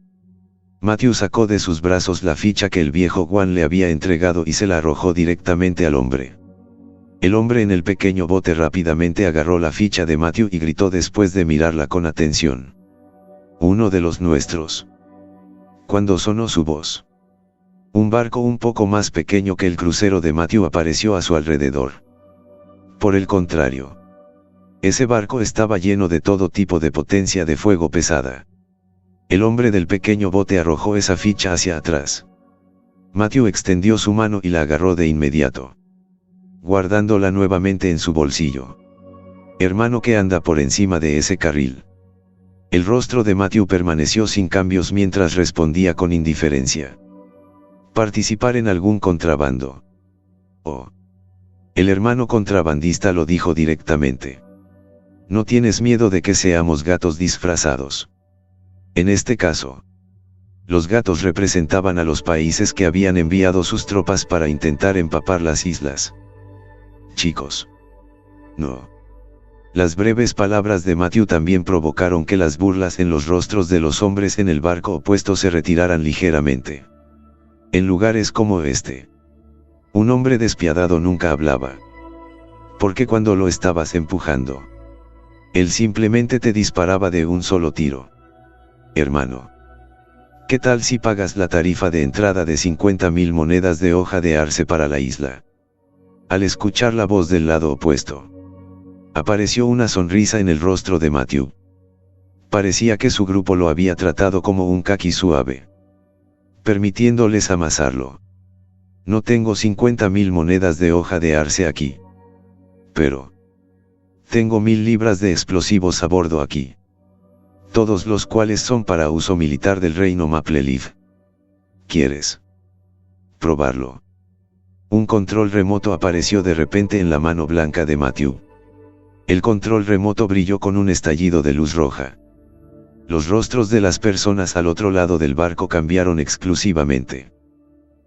Matthew sacó de sus brazos la ficha que el viejo Juan le había entregado y se la arrojó directamente al hombre. El hombre en el pequeño bote rápidamente agarró la ficha de Matthew y gritó después de mirarla con atención. Uno de los nuestros. Cuando sonó su voz, un barco un poco más pequeño que el crucero de Matthew apareció a su alrededor. Por el contrario, ese barco estaba lleno de todo tipo de potencia de fuego pesada. El hombre del pequeño bote arrojó esa ficha hacia atrás. Matthew extendió su mano y la agarró de inmediato, guardándola nuevamente en su bolsillo. Hermano, que anda por encima de ese carril. El rostro de Matthew permaneció sin cambios mientras respondía con indiferencia. ¿Participar en algún contrabando? Oh. El hermano contrabandista lo dijo directamente. ¿No tienes miedo de que seamos gatos disfrazados? En este caso, los gatos representaban a los países que habían enviado sus tropas para intentar empapar las islas. Chicos. No. Las breves palabras de Matthew también provocaron que las burlas en los rostros de los hombres en el barco opuesto se retiraran ligeramente. En lugares como este, un hombre despiadado nunca hablaba. Porque cuando lo estabas empujando, él simplemente te disparaba de un solo tiro. Hermano, ¿qué tal si pagas la tarifa de entrada de 50.000 monedas de hoja de arce para la isla? Al escuchar la voz del lado opuesto, apareció una sonrisa en el rostro de Matthew. Parecía que su grupo lo había tratado como un caqui suave, permitiéndoles amasarlo. No tengo 50.000 monedas de hoja de arce aquí. Pero tengo 1.000 libras de explosivos a bordo aquí. Todos los cuales son para uso militar del reino Maple Leaf. ¿Quieres probarlo? Un control remoto apareció de repente en la mano blanca de Matthew. El control remoto brilló con un estallido de luz roja. Los rostros de las personas al otro lado del barco cambiaron exclusivamente.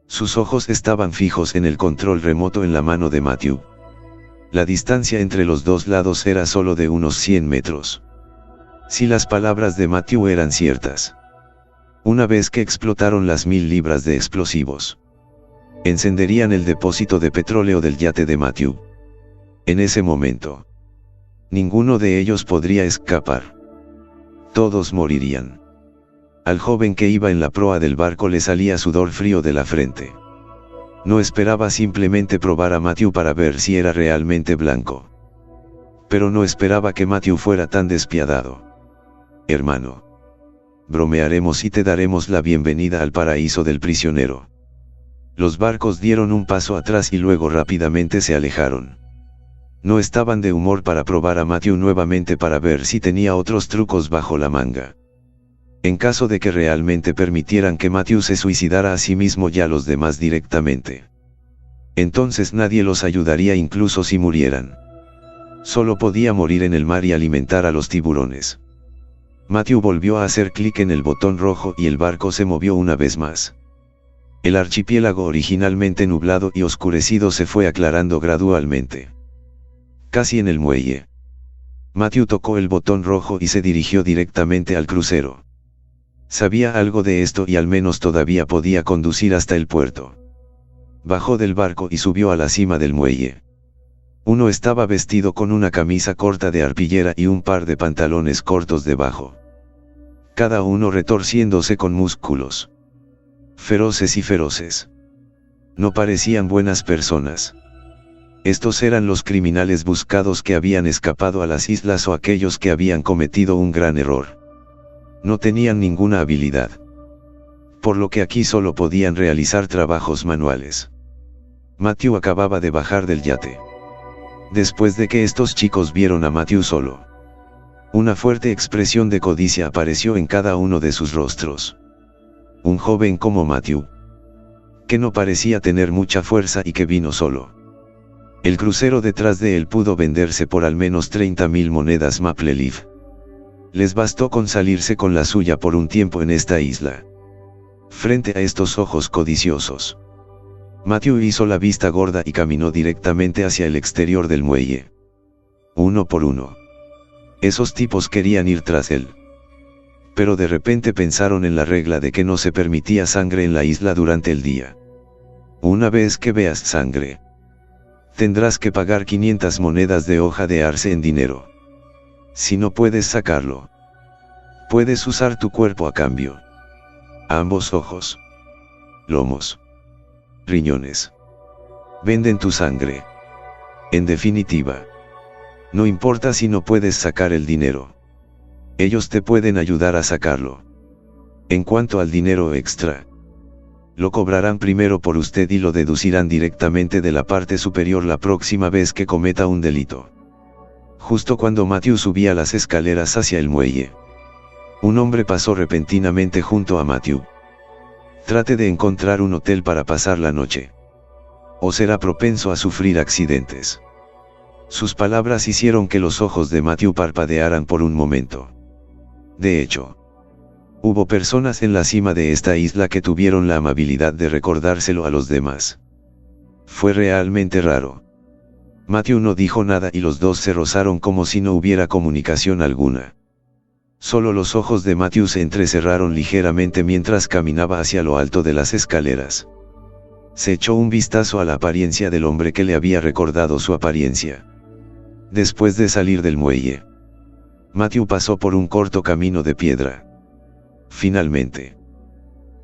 Sus ojos estaban fijos en el control remoto en la mano de Matthew. La distancia entre los dos lados era solo de unos 100 metros. Si las palabras de Matthew eran ciertas, una vez que explotaron las 1.000 libras de explosivos, encenderían el depósito de petróleo del yate de Matthew. En ese momento, ninguno de ellos podría escapar. Todos morirían. Al joven que iba en la proa del barco le salía sudor frío de la frente. No esperaba simplemente probar a Matthew para ver si era realmente blanco. Pero no esperaba que Matthew fuera tan despiadado. Hermano, bromearemos y te daremos la bienvenida al paraíso del prisionero. Los barcos dieron un paso atrás y luego rápidamente se alejaron. No estaban de humor para probar a Matthew nuevamente para ver si tenía otros trucos bajo la manga. En caso de que realmente permitieran que Matthew se suicidara a sí mismo y a los demás directamente, entonces nadie los ayudaría incluso si murieran. Solo podía morir en el mar y alimentar a los tiburones. Matthew volvió a hacer clic en el botón rojo y el barco se movió una vez más. El archipiélago originalmente nublado y oscurecido se fue aclarando gradualmente. Casi en el muelle, Matthew tocó el botón rojo y se dirigió directamente al crucero. Sabía algo de esto y al menos todavía podía conducir hasta el puerto. Bajó del barco y subió a la cima del muelle. Uno estaba vestido con una camisa corta de arpillera y un par de pantalones cortos debajo. Cada uno retorciéndose con músculos feroces y feroces. No parecían buenas personas. Estos eran los criminales buscados que habían escapado a las islas o aquellos que habían cometido un gran error. No tenían ninguna habilidad, por lo que aquí solo podían realizar trabajos manuales. Matthew acababa de bajar del yate. Después de que estos chicos vieron a Matthew solo, una fuerte expresión de codicia apareció en cada uno de sus rostros. Un joven como Matthew, que no parecía tener mucha fuerza y que vino solo. El crucero detrás de él pudo venderse por al menos 30.000 monedas Maple Leaf. Les bastó con salirse con la suya por un tiempo en esta isla. Frente a estos ojos codiciosos, Matthew hizo la vista gorda y caminó directamente hacia el exterior del muelle. Uno por uno, esos tipos querían ir tras él. Pero de repente pensaron en la regla de que no se permitía sangre en la isla durante el día. Una vez que veas sangre, tendrás que pagar 500 monedas de hoja de arce en dinero. Si no puedes sacarlo, puedes usar tu cuerpo a cambio. Ambos ojos, lomos, riñones. Venden tu sangre. En definitiva, no importa si no puedes sacar el dinero. Ellos te pueden ayudar a sacarlo. En cuanto al dinero extra, lo cobrarán primero por usted y lo deducirán directamente de la parte superior la próxima vez que cometa un delito. Justo cuando Matthew subía las escaleras hacia el muelle, un hombre pasó repentinamente junto a Matthew. Trate de encontrar un hotel para pasar la noche, o será propenso a sufrir accidentes. Sus palabras hicieron que los ojos de Matthew parpadearan por un momento. De hecho, hubo personas en la cima de esta isla que tuvieron la amabilidad de recordárselo a los demás. Fue realmente raro. Matthew no dijo nada y los dos se rozaron como si no hubiera comunicación alguna. Solo los ojos de Matthew se entrecerraron ligeramente mientras caminaba hacia lo alto de las escaleras. Se echó un vistazo a la apariencia del hombre que le había recordado su apariencia. Después de salir del muelle, Matthew pasó por un corto camino de piedra. Finalmente,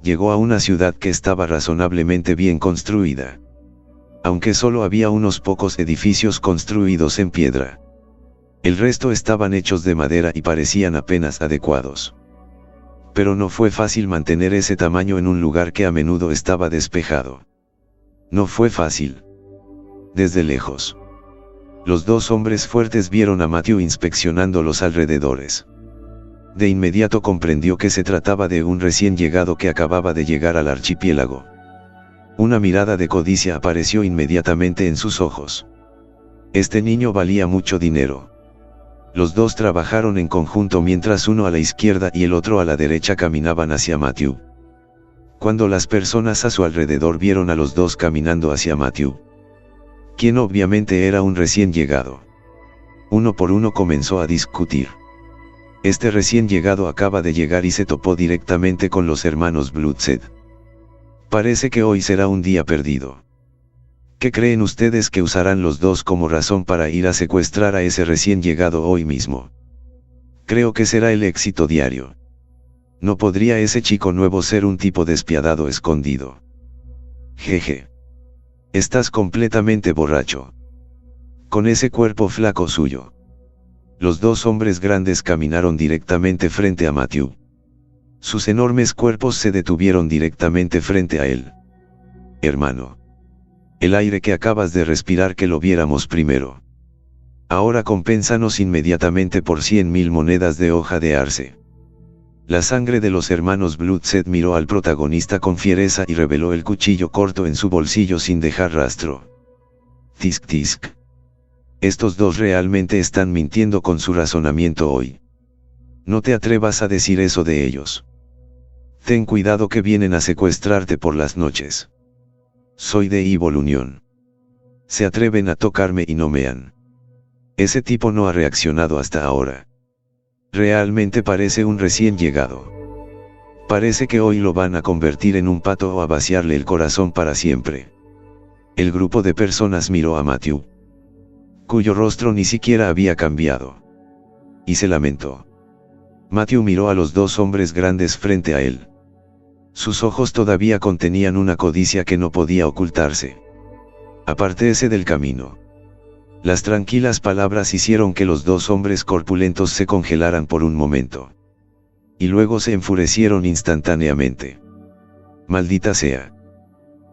llegó a una ciudad que estaba razonablemente bien construida, aunque solo había unos pocos edificios construidos en piedra. El resto estaban hechos de madera y parecían apenas adecuados. Pero no fue fácil mantener ese tamaño en un lugar que a menudo estaba despejado. No fue fácil. Desde lejos, los dos hombres fuertes vieron a Matthew inspeccionando los alrededores. De inmediato comprendió que se trataba de un recién llegado que acababa de llegar al archipiélago. Una mirada de codicia apareció inmediatamente en sus ojos. Este niño valía mucho dinero. Los dos trabajaron en conjunto mientras uno a la izquierda y el otro a la derecha caminaban hacia Matthew. Cuando las personas a su alrededor vieron a los dos caminando hacia Matthew, quien obviamente era un recién llegado, uno por uno comenzó a discutir. Este recién llegado acaba de llegar y se topó directamente con los hermanos Bloodshed. Parece que hoy será un día perdido. ¿Qué creen ustedes que usarán los dos como razón para ir a secuestrar a ese recién llegado hoy mismo? Creo que será el éxito diario. ¿No podría ese chico nuevo ser un tipo despiadado escondido? Jeje. Estás completamente borracho. Con ese cuerpo flaco suyo. Los dos hombres grandes caminaron directamente frente a Matthew. Sus enormes cuerpos se detuvieron directamente frente a él. Hermano. El aire que acabas de respirar que lo viéramos primero. Ahora compénsanos inmediatamente por 100.000 monedas de hoja de arce. La sangre de los hermanos Bloodshed miró al protagonista con fiereza y reveló el cuchillo corto en su bolsillo sin dejar rastro. Tisk tisk. Estos dos realmente están mintiendo con su razonamiento hoy. No te atrevas a decir eso de ellos. Ten cuidado que vienen a secuestrarte por las noches. Soy de Evil Union. Se atreven a tocarme y no me han. Ese tipo no ha reaccionado hasta ahora. Realmente parece un recién llegado. Parece que hoy lo van a convertir en un pato o a vaciarle el corazón para siempre. El grupo de personas miró a Matthew, cuyo rostro ni siquiera había cambiado, y se lamentó. Matthew miró a los dos hombres grandes frente a él. Sus ojos todavía contenían una codicia que no podía ocultarse. Apártese del camino. Las tranquilas palabras hicieron que los dos hombres corpulentos se congelaran por un momento. Y luego se enfurecieron instantáneamente. Maldita sea.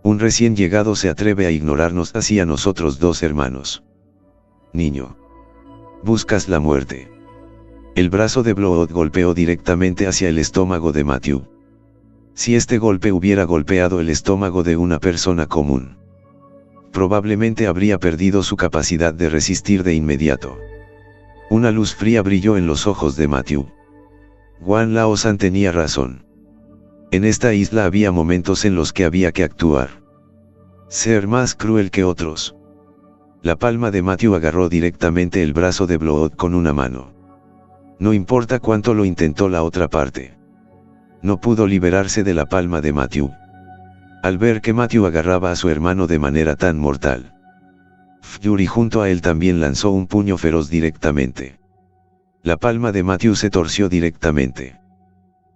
Un recién llegado se atreve a ignorarnos así a nosotros dos hermanos. Niño. Buscas la muerte. El brazo de Blood golpeó directamente hacia el estómago de Matthew. Si este golpe hubiera golpeado el estómago de una persona común, probablemente habría perdido su capacidad de resistir de inmediato. Una luz fría brilló en los ojos de Matthew. Guan Laosan tenía razón. En esta isla había momentos en los que había que actuar. Ser más cruel que otros. La palma de Matthew agarró directamente el brazo de Blood con una mano. No importa cuánto lo intentó la otra parte. No pudo liberarse de la palma de Matthew. Al ver que Matthew agarraba a su hermano de manera tan mortal, Fury junto a él también lanzó un puño feroz directamente. La palma de Matthew se torció directamente.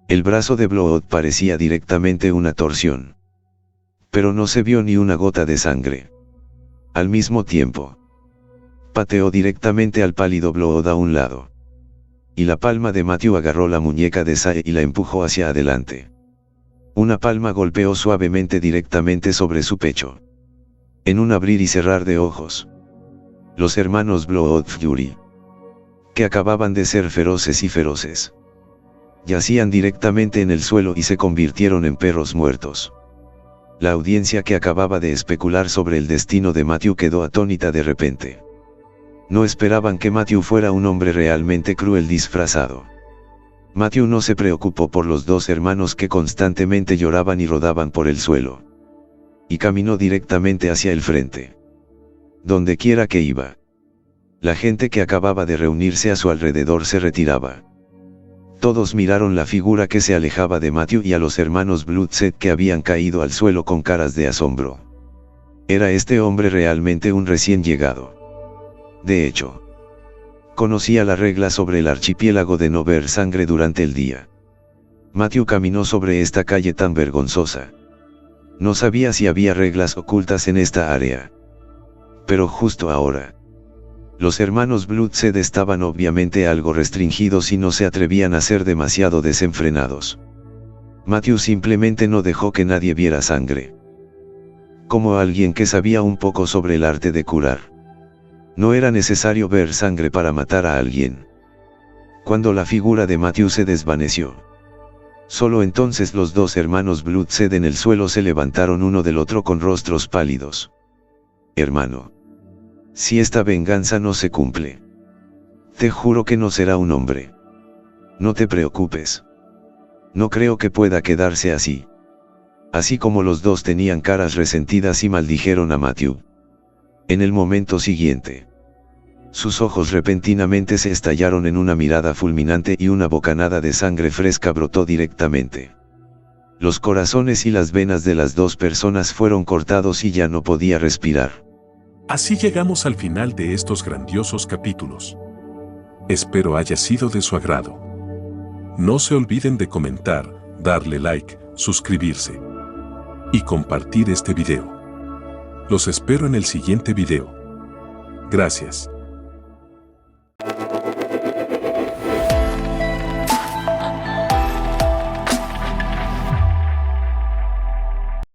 El brazo de Blood parecía directamente una torsión. Pero no se vio ni una gota de sangre. Al mismo tiempo, pateó directamente al pálido Blood a un lado. Y la palma de Matthew agarró la muñeca de Sae y la empujó hacia adelante. Una palma golpeó suavemente directamente sobre su pecho. En un abrir y cerrar de ojos, los hermanos Blood Fury, que acababan de ser feroces y feroces, yacían directamente en el suelo y se convirtieron en perros muertos. La audiencia que acababa de especular sobre el destino de Matthew quedó atónita de repente. No esperaban que Matthew fuera un hombre realmente cruel disfrazado. Matthew no se preocupó por los dos hermanos que constantemente lloraban y rodaban por el suelo. Y caminó directamente hacia el frente. Donde quiera que iba, la gente que acababa de reunirse a su alrededor se retiraba. Todos miraron la figura que se alejaba de Matthew y a los hermanos Bloodshed que habían caído al suelo con caras de asombro. ¿Era este hombre realmente un recién llegado? De hecho, conocía la regla sobre el archipiélago de no ver sangre durante el día. Matthew caminó sobre esta calle tan vergonzosa. No sabía si había reglas ocultas en esta área. Pero justo ahora, los hermanos Bloodshed estaban obviamente algo restringidos y no se atrevían a ser demasiado desenfrenados. Matthew simplemente no dejó que nadie viera sangre. Como alguien que sabía un poco sobre el arte de curar. No era necesario ver sangre para matar a alguien. Cuando la figura de Matthew se desvaneció, solo entonces los dos hermanos Bloodshed en el suelo se levantaron uno del otro con rostros pálidos. Hermano, si esta venganza no se cumple, te juro que no será un hombre. No te preocupes. No creo que pueda quedarse así. Así como los dos tenían caras resentidas y maldijeron a Matthew. En el momento siguiente, sus ojos repentinamente se estallaron en una mirada fulminante y una bocanada de sangre fresca brotó directamente. Los corazones y las venas de las dos personas fueron cortados y ya no podía respirar. Así llegamos al final de estos grandiosos capítulos. Espero haya sido de su agrado. No se olviden de comentar, darle like, suscribirse y compartir este video. Los espero en el siguiente video. Gracias.